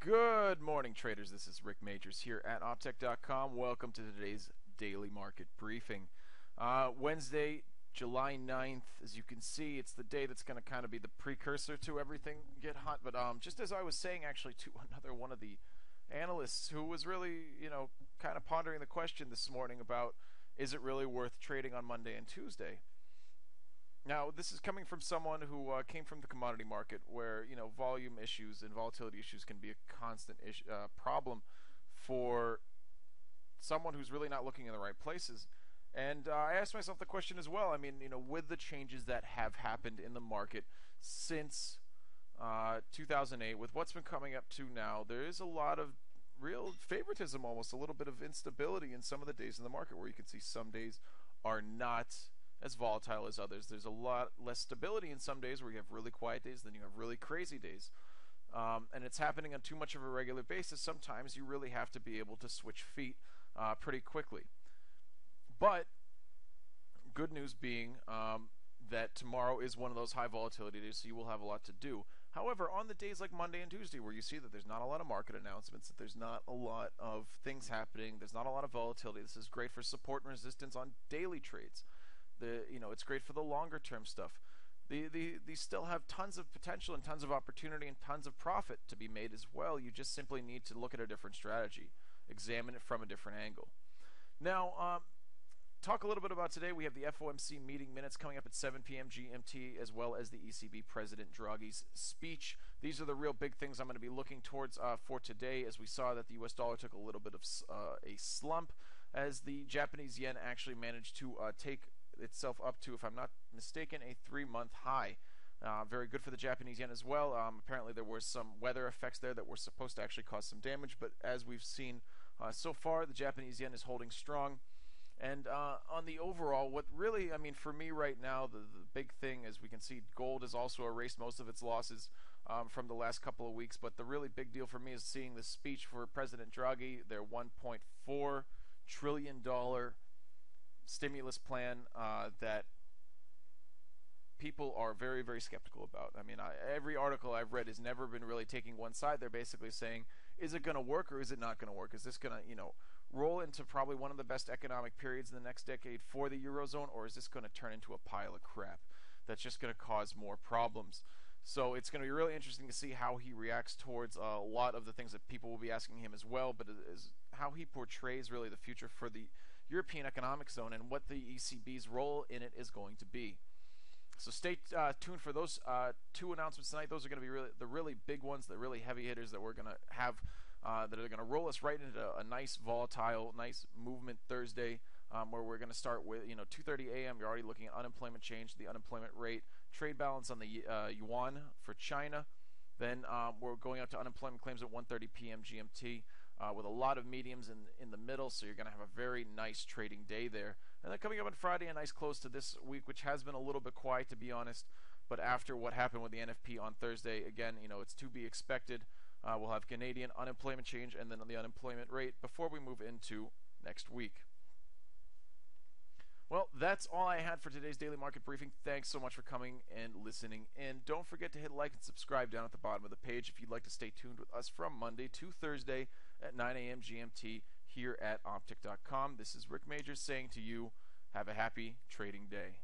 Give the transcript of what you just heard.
Good morning, traders. This is Rick Majors here at Opteck.com. Welcome to today's daily market briefing. Wednesday, July 9th. As you can see, it's the day that's going to kind of be the precursor to everything get hot. But just as I was saying, actually, to another one of the analysts who was really, kind of pondering the question this morning about, is it really worth trading on Monday and Tuesday? Now, this is coming from someone who came from the commodity market where, volume issues and volatility issues can be a constant problem for someone who's really not looking in the right places. And I asked myself the question as well. I mean, with the changes that have happened in the market since 2008, with what's been coming up to now, there is a lot of real favoritism, almost a little bit of instability in some of the days in the market where you can see some days are not as volatile as others. There's a lot less stability in some days where you have really quiet days, then you have really crazy days. And it's happening on too much of a regular basis. Sometimes you really have to be able to switch feet pretty quickly. But good news being that tomorrow is one of those high volatility days, so you will have a lot to do. However, on the days like Monday and Tuesday where you see that there's not a lot of market announcements, that there's not a lot of things happening, there's not a lot of volatility, this is great for support and resistance on daily trades. It's great for the longer term stuff. These still have tons of potential and tons of opportunity and tons of profit to be made as well. You just simply need to look at a different strategy, examine it from a different angle. Now, talk a little bit about today. We have the FOMC meeting minutes coming up at 7 p.m. GMT, as well as the ECB President Draghi's speech. These are the real big things I'm going to be looking towards for today, as we saw that the U.S. dollar took a little bit of a slump, as the Japanese yen actually managed to take itself up to, if I'm not mistaken, a 3-month high. Very good for the Japanese yen as well. Apparently there were some weather effects there that were supposed to actually cause some damage, but as we've seen so far, the Japanese yen is holding strong. And on the overall, what really, for me right now, the big thing, as we can see, gold has also erased most of its losses from the last couple of weeks, but the really big deal for me is seeing the speech for President Draghi, their $1.4 trillion stimulus plan that people are very, very skeptical about. Every article I've read has never been really taking one side. They're basically saying, is it going to work or is it not going to work? Is this going to, roll into probably one of the best economic periods in the next decade for the Eurozone, or is this going to turn into a pile of crap that's just going to cause more problems? So it's going to be really interesting to see how he reacts towards a lot of the things that people will be asking him as well, but is how he portrays really the future for the European Economic Zone and what the ECB's role in it is going to be. So stay tuned for those two announcements tonight. Those are going to be the really big ones, the really heavy hitters that we're going to have that are going to roll us right into a nice volatile, nice movement Thursday, where we're going to start with 2:30 a.m. You're already looking at unemployment change, the unemployment rate, trade balance on the yuan for China. Then we're going out to unemployment claims at 1:30 p.m. GMT with a lot of mediums in the middle, so you're going to have a very nice trading day there. And then coming up on Friday, a nice close to this week, which has been a little bit quiet, to be honest. But after what happened with the NFP on Thursday, again, it's to be expected. We'll have Canadian unemployment change and then the unemployment rate before we move into next week. Well, that's all I had for today's daily market briefing. Thanks so much for coming and listening. And don't forget to hit like and subscribe down at the bottom of the page if you'd like to stay tuned with us from Monday to Thursday at 9 a.m. GMT here at Opteck.com. This is Rick Majors saying to you, have a happy trading day.